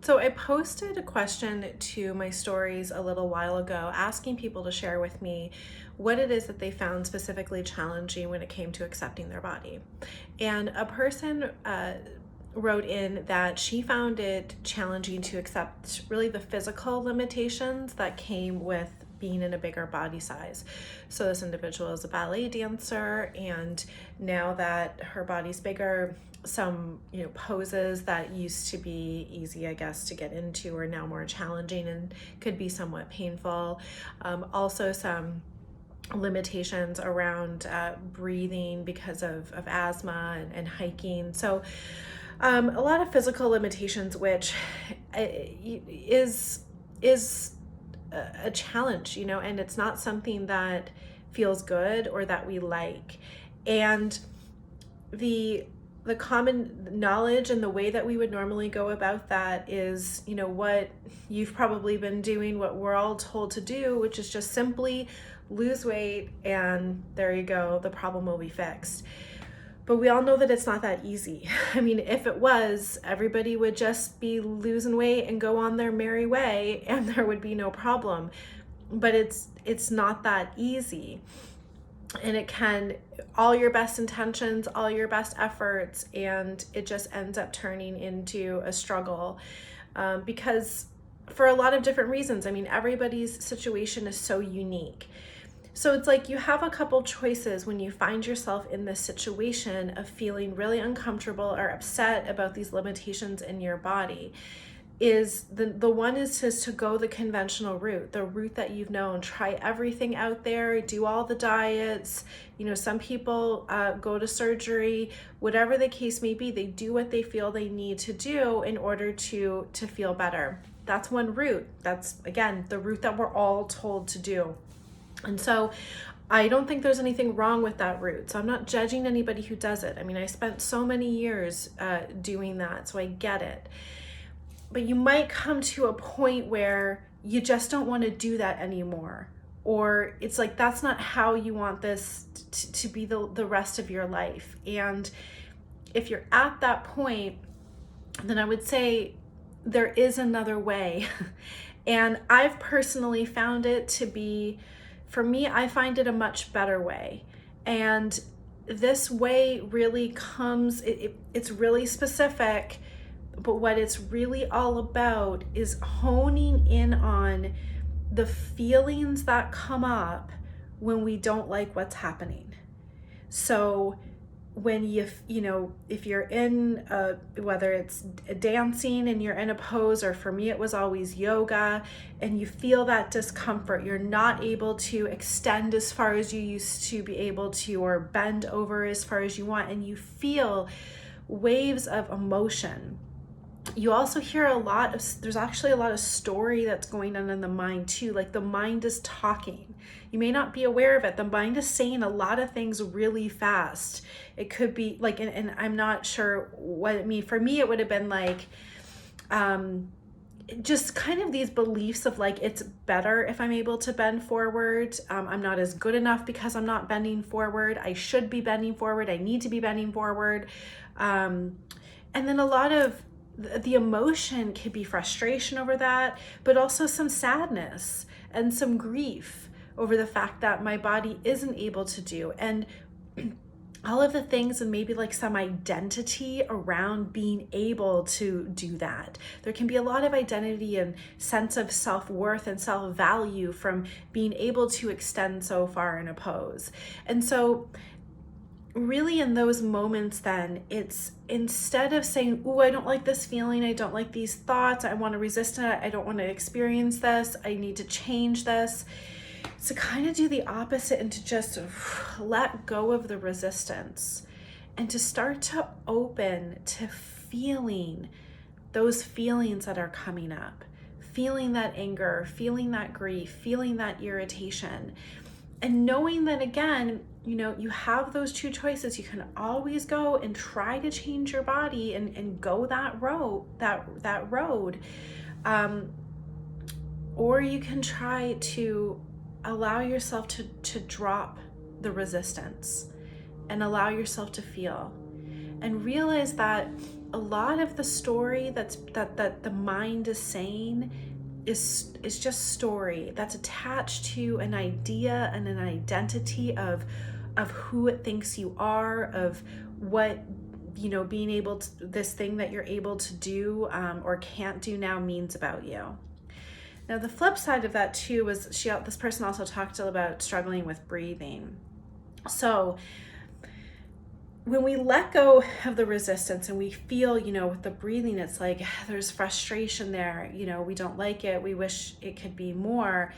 So I posted a question to my stories a little while ago, asking people to share with me what it is that they found specifically challenging when it came to accepting their body. And a person wrote in that she found it challenging to accept really the physical limitations that came with being in a bigger body size. So this individual is a ballet dancer, and now that her body's bigger, some poses that used to be easy, I guess, to get into are now more challenging and could be somewhat painful. Also some limitations around breathing because of asthma and hiking. So a lot of physical limitations, which is a challenge, and it's not something that feels good or that we like. And the common knowledge and the way that we would normally go about that is, what you've probably been doing, what we're all told to do, which is just simply lose weight, and there you go, the problem will be fixed. But we all know that it's not that easy. I mean, if it was, everybody would just be losing weight and go on their merry way, and there would be no problem. But it's not that easy. And it can, all your best intentions, all your best efforts, and it just ends up turning into a struggle because for a lot of different reasons. I mean, everybody's situation is so unique. So it's like you have a couple choices when you find yourself in this situation of feeling really uncomfortable or upset about these limitations in your body. Is the one is to go the conventional route, the route that you've known, try everything out there, do all the diets. Some people go to surgery, whatever the case may be, they do what they feel they need to do in order to feel better. That's one route. That's, again, the route that we're all told to do. And so I don't think there's anything wrong with that route. So I'm not judging anybody who does it. I mean, I spent so many years doing that, so I get it. But you might come to a point where you just don't want to do that anymore. Or it's like, that's not how you want this to be the rest of your life. And if you're at that point, then I would say there is another way. And I've personally found it to be, for me, I find it a much better way. And this way really comes, it's really specific, but what it's really all about is honing in on the feelings that come up when we don't like what's happening. So when if you're in whether it's dancing and you're in a pose, or for me it was always yoga, and you feel that discomfort, you're not able to extend as far as you used to be able to, or bend over as far as you want, and you feel waves of emotion. You also hear there's actually a lot of story that's going on in the mind too. Like, the mind is talking. You may not be aware of it. The mind is saying a lot of things really fast. It could be like, and I'm not sure what it means. For me, it would have been like, just kind of these beliefs of like, it's better if I'm able to bend forward. I'm not as good enough because I'm not bending forward. I should be bending forward. I need to be bending forward. And then a lot of the emotion could be frustration over that, but also some sadness and some grief over the fact that my body isn't able to do, and all of the things, and maybe like some identity around being able to do that. There can be a lot of identity and sense of self-worth and self-value from being able to extend so far in a pose. And so really in those moments, then it's, instead of saying, "Ooh, I don't like this feeling, I don't like these thoughts, I want to resist it, I don't want to experience this, I need to change this," to kind of do the opposite and to just let go of the resistance and to start to open to feeling those feelings that are coming up, feeling that anger, feeling that grief, feeling that irritation. And knowing that, again, you have those two choices. You can always go and try to change your body and go that road. Or you can try to allow yourself to drop the resistance and allow yourself to feel and realize that a lot of the story that the mind is saying is just story that's attached to an idea and an identity of who it thinks you are, of what, you know, being able to, this thing that you're able to do or can't do now means about you. Now, the flip side of that too was this person also talked about struggling with breathing. So when we let go of the resistance and we feel, you know, with the breathing, it's like there's frustration there, you know, we don't like it, we wish it could be more.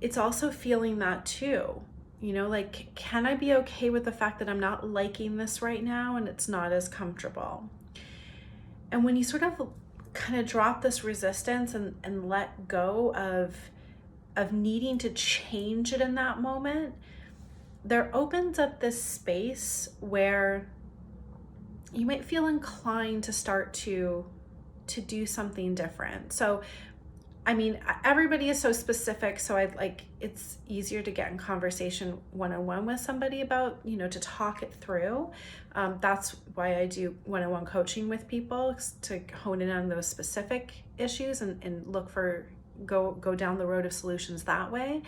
It's also feeling that too, you know, like, can I be okay with the fact that I'm not liking this right now and it's not as comfortable? And when you sort of kind of drop this resistance and let go of needing to change it in that moment, there opens up this space where you might feel inclined to start to do something different. So, I mean, everybody is so specific, so it's easier to get in conversation one-on-one with somebody about, you know, to talk it through. That's why I do one-on-one coaching with people, to hone in on those specific issues and look for, go down the road of solutions that way.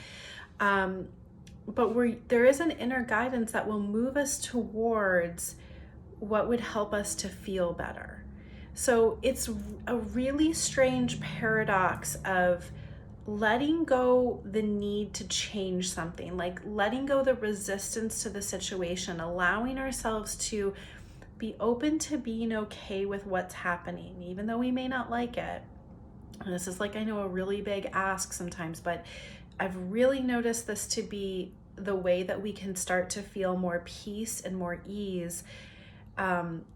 But there is an inner guidance that will move us towards what would help us to feel better. So it's a really strange paradox of letting go the need to change something, like letting go the resistance to the situation, allowing ourselves to be open to being okay with what's happening, even though we may not like it. And this is, like, I know, a really big ask sometimes, but I've really noticed this to be the way that we can start to feel more peace and more ease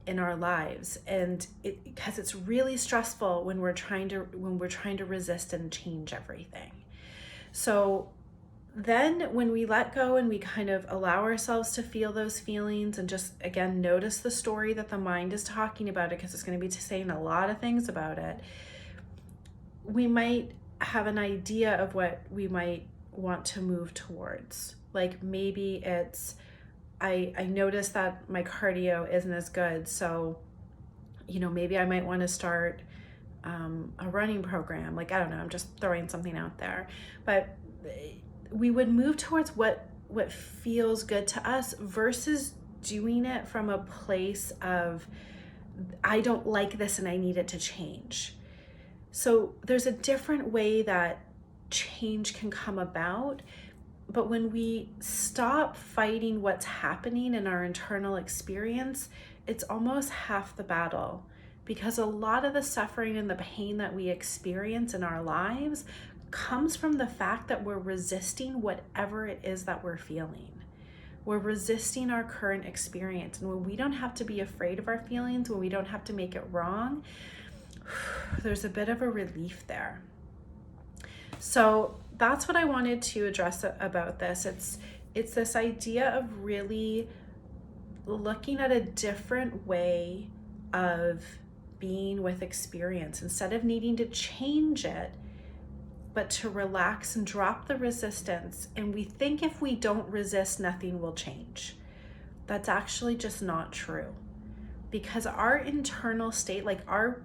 in our lives. And because it's really stressful when we're trying to resist and change everything. So then when we let go and we kind of allow ourselves to feel those feelings and just, again, notice the story that the mind is talking about it, because it's going to be saying a lot of things about it, we might have an idea of what we might want to move towards. Like, maybe it's, I noticed that my cardio isn't as good, so, you know, maybe I might want to start a running program. Like, I don't know, I'm just throwing something out there. But we would move towards what feels good to us versus doing it from a place of, I don't like this and I need it to change. So there's a different way that change can come about. But when we stop fighting what's happening in our internal experience, it's almost half the battle, because a lot of the suffering and the pain that we experience in our lives comes from the fact that we're resisting whatever it is that we're feeling. We're resisting our current experience. And when we don't have to be afraid of our feelings, when we don't have to make it wrong, there's a bit of a relief there. So that's what I wanted to address about this. It's this idea of really looking at a different way of being with experience, instead of needing to change it, but to relax and drop the resistance. And we think if we don't resist, nothing will change. That's actually just not true, because our internal state, like our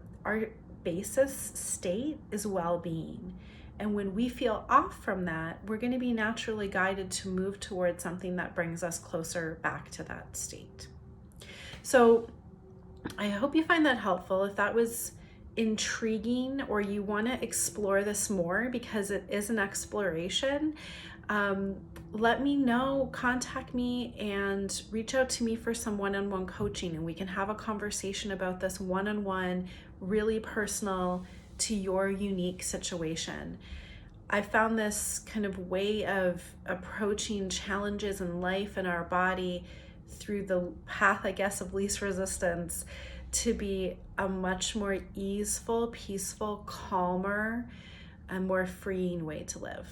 basis state, is well-being. And when we feel off from that, we're going to be naturally guided to move towards something that brings us closer back to that state. So I hope you find that helpful. If that was intriguing, or you want to explore this more, because it is an exploration, let me know, contact me, and reach out to me for some one-on-one coaching, and we can have a conversation about this one-on-one, really personal to your unique situation. I found this kind of way of approaching challenges in life and our body through the path, I guess, of least resistance to be a much more easeful, peaceful, calmer, and more freeing way to live.